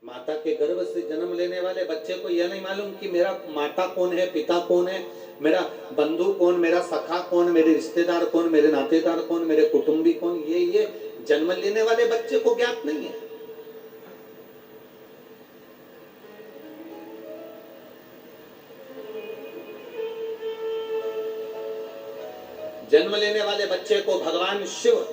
माता के गर्भ से जन्म लेने वाले बच्चे को यह नहीं मालूम कि मेरा माता कौन है, पिता कौन है, मेरा बंधु कौन, मेरा सखा कौन, मेरे रिश्तेदार कौन, मेरे नातेदार कौन, मेरे कुटुंबी कौन, ये जन्म लेने वाले बच्चे को ज्ञात नहीं है। जन्म लेने वाले बच्चे को भगवान शिव,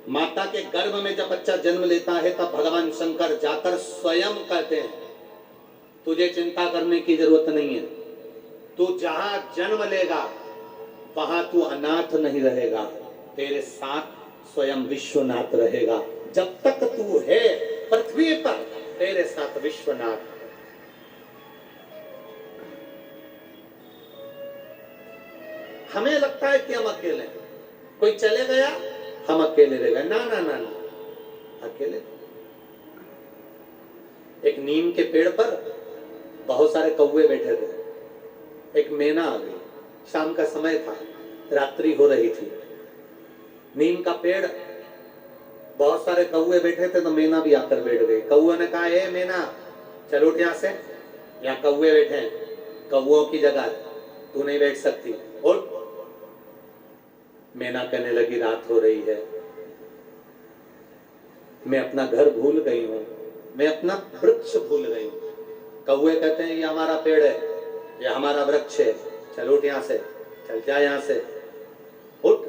माता के गर्भ में जब बच्चा जन्म लेता है तब भगवान शंकर जाकर स्वयं कहते हैं तुझे चिंता करने की जरूरत नहीं है, तू जहां जन्म लेगा वहां तू अनाथ नहीं रहेगा, तेरे साथ स्वयं विश्वनाथ रहेगा। जब तक तू है पृथ्वी पर तेरे साथ विश्वनाथ। हमें लगता है कि हम अकेले, कोई चले गया हम अकेले रह गए, ना ना ना ना, अकेले। एक नीम के पेड़ पर बहुत सारे कौवे बैठे थे। एक मैना आ गई, शाम का समय था, रात्रि हो रही थी। नीम का पेड़, बहुत सारे कौवे बैठे थे, तो मैना भी आकर बैठ गई। कौवे ने कहा, ए मैना चल उठ यहां से, यहाँ कौवे बैठे हैं, कौवों की जगह तू नहीं बैठ सकती, उठ। मैना कहने लगी रात हो रही है, मैं अपना घर भूल गई हूं, मैं अपना वृक्ष भूल गई हूं। कौवे कहते हैं ये हमारा पेड़ है, ये हमारा वृक्ष है, चल उठ यहां से, चल जा यहां से, उठ।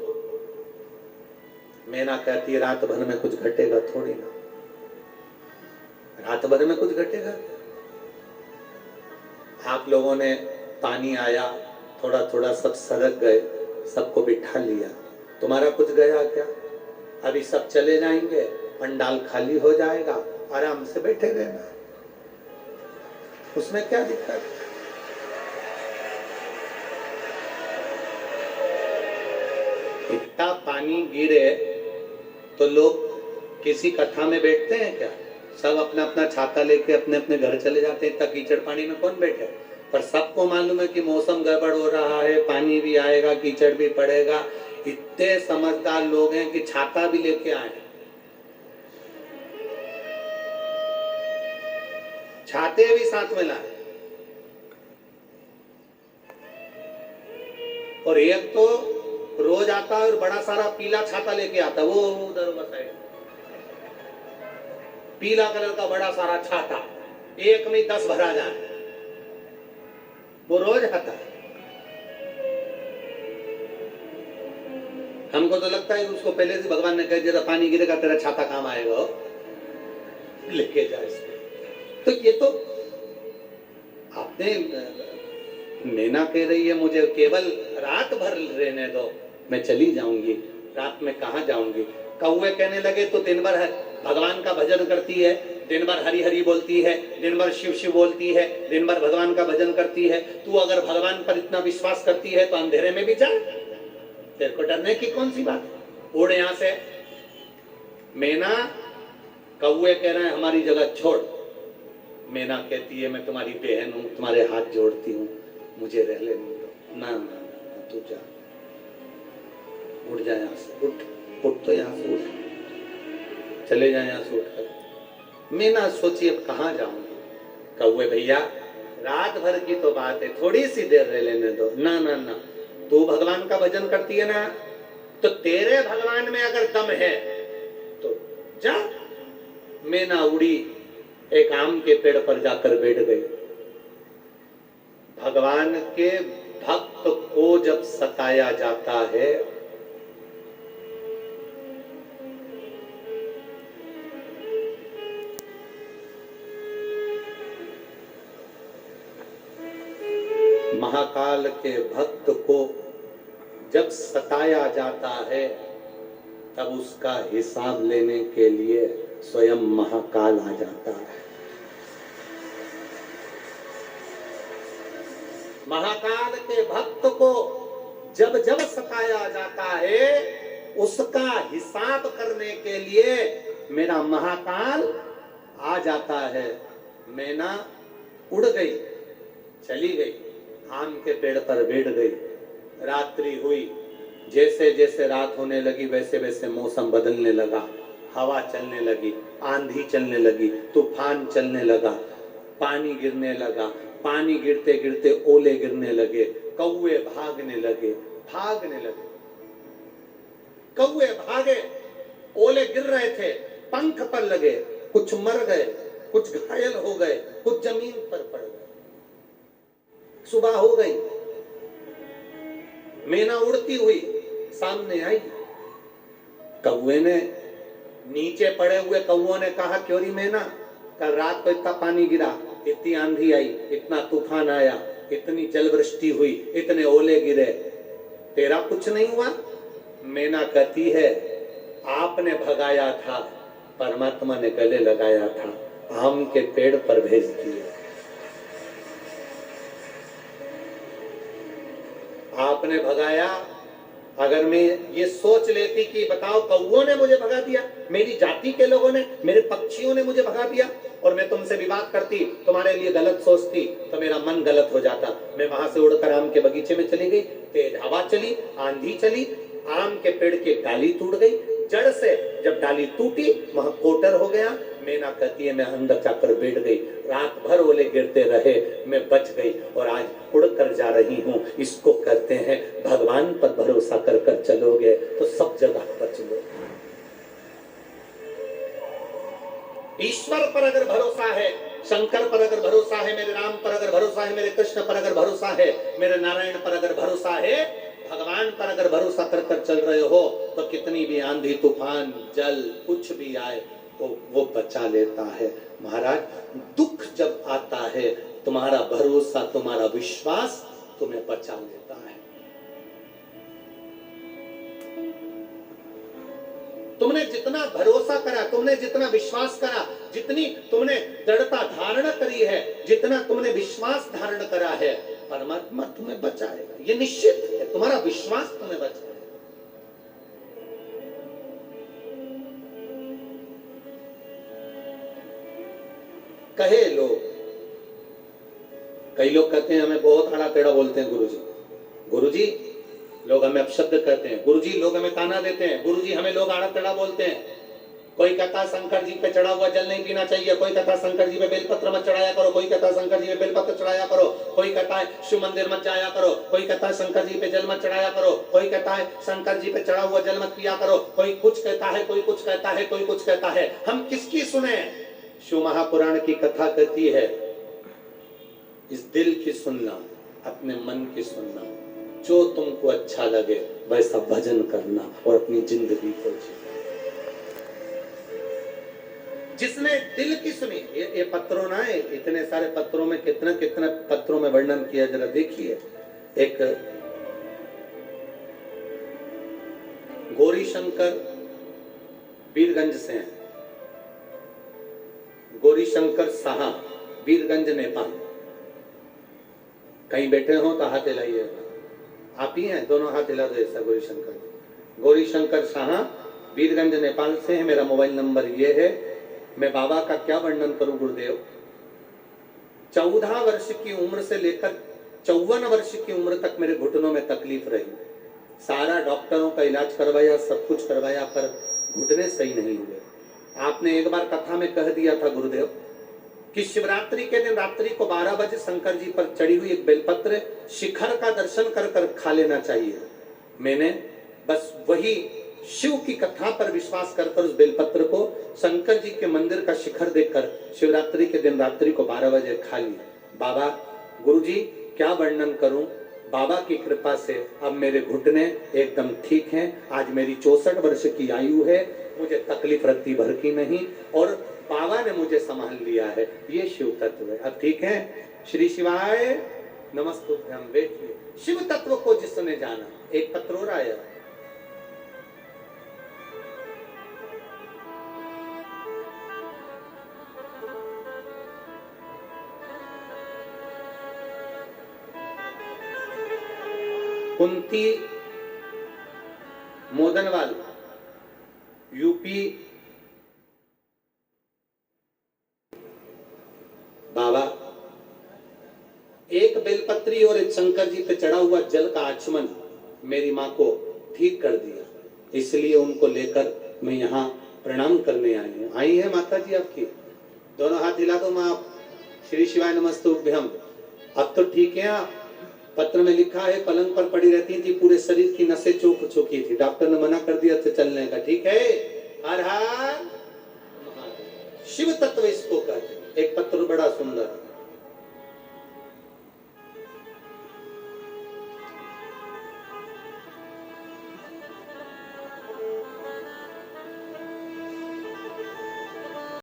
मैना कहती है रात भर में कुछ घटेगा थोड़ी ना, रात भर में कुछ घटेगा। आप लोगों ने पानी आया, थोड़ा थोड़ा सब सरक गए, सबको बिठा लिया, तुम्हारा कुछ गया क्या? अभी सब चले जाएंगे, पंडाल खाली हो जाएगा, आराम से बैठे रहना, उसमें क्या दिक्कत? इतना पानी गिरे तो लोग किसी कथा में बैठते हैं क्या? सब अपना अपना छाता लेके अपने अपने घर चले जाते हैं। इतना कीचड़ पानी में कौन बैठे? पर सबको मालूम है कि मौसम गड़बड़ हो रहा है, पानी भी आएगा, कीचड़ भी पड़ेगा। इतने समझदार लोग हैं कि छाता भी लेके आए, छाते भी साथ में लाए। और एक तो रोज आता है और बड़ा सारा पीला छाता लेके आता है, वो उधर बस है, पीला कलर का बड़ा सारा छाता, एक में 10 भरा जाए, वो रोज आता है। हमको तो लगता है कि उसको पहले से भगवान ने कह दिया था पानी गिरेगा तेरा छाता काम आएगा, लेके जा इसको। तो ये तो आपने, मैना कह रही है मुझे केवल रात भर रहने दो, मैं चली जाऊंगी, रात में कहां जाऊंगी। कौवे कहने लगे तो दिन भर भगवान का भजन करती है, दिन भर हरि हरि बोलती है, दिन भर शिव शिव बोलती है, दिन भर भगवान का भजन करती है, तू अगर भगवान पर इतना विश्वास करती है तो अंधेरे में भी जा, तेरे को डरने की कौन सी बात है, उड़ यहां से। मैना, कौवे कह रहे हैं हमारी जगह छोड़, मैना कहती है मैं तुम्हारी बहन हूं, तुम्हारे हाथ जोड़ती हूँ, मुझे रह लेने दो। ना ना ना, तू जा, उठ जा यहां से, उठ तो यहां से उठ, चले जाए यहां से उठकर। मैना सोची अब कहां जाऊंगी। कौवे भैया रात भर की तो बात है, थोड़ी सी देर रह लेने दो। ना ना ना, तू भगवान का भजन करती है ना, तो तेरे भगवान में अगर दम है तो जा। मैना उड़ी, एक आम के पेड़ पर जाकर बैठ गई। भगवान के भक्त को जब सताया जाता है महाकाल के भक्त को जब सताया जाता है तब उसका हिसाब लेने के लिए स्वयं महाकाल आ जाता है। महाकाल के भक्त को जब जब सताया जाता है उसका हिसाब करने के लिए मेरा महाकाल आ जाता है। मैना उड़ गई, चली गई, आम के पेड़ पर बैठ गई। रात्रि हुई, जैसे जैसे रात होने लगी वैसे वैसे मौसम बदलने लगा, हवा चलने लगी, आंधी चलने लगी, तूफान चलने लगा, पानी गिरने लगा, पानी गिरते गिरते ओले गिरने लगे, कौवे भागने लगे, कौवे भागे, ओले गिर रहे थे, पंख पर लगे, कुछ मर गए, कुछ घायल हो गए, कुछ जमीन पर पड़ गए। सुबह हो गई, मैना उड़ती हुई सामने आई। कौवे ने, नीचे पड़े हुए कौवों ने कहा, क्यों री मैना, कल रात को इतना पानी गिरा, इतनी आंधी आई, इतना तूफान आया, इतनी जलवृष्टि हुई, इतने ओले गिरे, तेरा कुछ नहीं हुआ? मैना कहती है, आपने भगाया था, परमात्मा ने गले लगाया था, आम के पेड़ पर भेज दिए। आपने भगाया। अगर मैं ये सोच लेती कि बताओ कौओं ने मुझे भगा दिया, मेरी जाति के लोगों ने, मेरे पक्षियों ने मुझे भगा दिया, और मैं तुमसे विवाद करती, तुम्हारे लिए गलत सोचती, तो मेरा मन गलत हो जाता। मैं वहां से उड़कर आम के बगीचे में चली गई, तेज हवा चली, आंधी चली, आम के पेड़ की डाली टूट गई, जड़ से जब डाली टूटी वहां कोटर हो गया। मैना कहती है, मैं अंदर जाकर बैठ गई, रात भर ओले गिरते रहे, मैं बच गई और आज उड़कर जा रही हूँ। इसको कहते हैं भगवान पर भरोसा कर कर चलोगे तो सब जगह बच लो। ईश्वर पर अगर भरोसा है, शंकर पर अगर भरोसा है, मेरे राम पर अगर भरोसा है, मेरे कृष्ण पर अगर भरोसा है, मेरे नारायण पर अगर भरोसा है, भगवान पर अगर भरोसा कर कर चल रहे हो, तो कितनी भी आंधी तूफान जल कुछ भी आए तो वो बचा लेता है। महाराज, दुख जब आता है, तुम्हारा भरोसा, तुम्हारा विश्वास तुम्हें बचा लेता है। तुमने जितना भरोसा करा, तुमने जितना विश्वास करा, जितनी तुमने दृढ़ता धारण करी है, जितना तुमने विश्वास धारण करा है, परमात्मा तुम्हें बचाएगा। ये निश्चित है, तुम्हारा विश्वास तुम्हें बचाएगा। कहे लोग, कई लोग कहते हैं हमें बहुत आड़ा टेढ़ा बोलते हैं गुरुजी, गुरुजी लोग हमें अपशब्द कहते हैं, गुरुजी लोग हमें ताना देते हैं, गुरुजी हमें लोग आड़ा टेढ़ा बोलते हैं। कोई कहता शंकर जी पे चढ़ा हुआ जल नहीं पीना चाहिए, कोई कहता शंकर जी पे बेलपत्र मत चढ़ाया करो, कोई कहता शंकर जी पे बेलपत्र चढ़ाया करो, कोई कहता है शिव मंदिर मत जाया करो, कोई कहता है शंकर जी पे जल मत चढ़ाया करो, कोई कहता है शंकर जी पे चढ़ा हुआ जल मत पिया करो, कोई कुछ कहता है, कोई कुछ कहता है, कोई कुछ कहता है। हम किसकी सुने? शिव महापुराण की कथा कहती है, इस दिल की सुनना, अपने मन की सुनना, जो तुमको अच्छा लगे वैसा भजन करना और अपनी जिंदगी को जीना। जिसने दिल की सुनी, ये पत्रों ना है, इतने सारे पत्रों में कितना कितना पत्रों में वर्णन किया, जरा देखिए। एक गौरी शंकर वीरगंज से हैं, गौरी शंकर साहा, वीरगंज नेपाल। कहीं बैठे हो तो हाथ हिलाइए, आप ही हैं, दोनों हाथ हिला दो ऐसा। गौरी शंकर, गौरी शंकर साहा वीरगंज नेपाल से है। मेरा मोबाइल नंबर ये है। मैं बाबा का क्या वर्णन करूं गुरुदेव। 14 वर्ष की उम्र से लेकर 54 वर्ष की उम्र तक मेरे घुटनों में तकलीफ रही, सारा डॉक्टरों का इलाज करवाया, सब कुछ करवाया, पर घुटने सही नहीं हुए। आपने एक बार कथा में कह दिया था गुरुदेव कि शिवरात्रि के दिन रात्रि को 12 बजे शंकर जी पर चढ़ी हुई एक बेलपत्र शिखर का दर्शन कर कर खा लेना चाहिए। मैंने बस वही शिव की कथा पर विश्वास कर कर उस बेलपत्र को शंकर जी के मंदिर का शिखर देखकर शिवरात्रि के दिन रात्रि को 12 बजे खा लिया। बाबा, गुरुजी क्या वर्णन करूं, बाबा की कृपा से अब मेरे घुटने एकदम ठीक हैं। आज मेरी 64 वर्ष की आयु है, मुझे तकलीफ रत्ती भर की नहीं, और बाबा ने मुझे संभाल लिया है। ये शिव तत्व है। अब ठीक है, श्री शिवाय नमस्तुभ्यम। बैठिए। शिव तत्व को जिसने जाना, एक पत्र और आया, कुंती मोदनवाल, यूपी। बाबा, एक बेलपत्री और एक शंकर जी पे चढ़ा हुआ जल का आचमन मेरी मां को ठीक कर दिया, इसलिए उनको लेकर मैं यहाँ प्रणाम करने आई हैं। आई है माता जी आपकी, दोनों हाथ हिला दो माँ। श्री शिवाय नमस्तुभ्यम। अब तो ठीक है आप। पत्र में लिखा है पलंग पर पड़ी रहती थी, पूरे शरीर की नसें चौंक चुकी थी, डॉक्टर ने मना कर दिया था चलने का। ठीक है, हर हर शिव तत्व इसको कहते हैं। एक पत्र बड़ा सुंदर,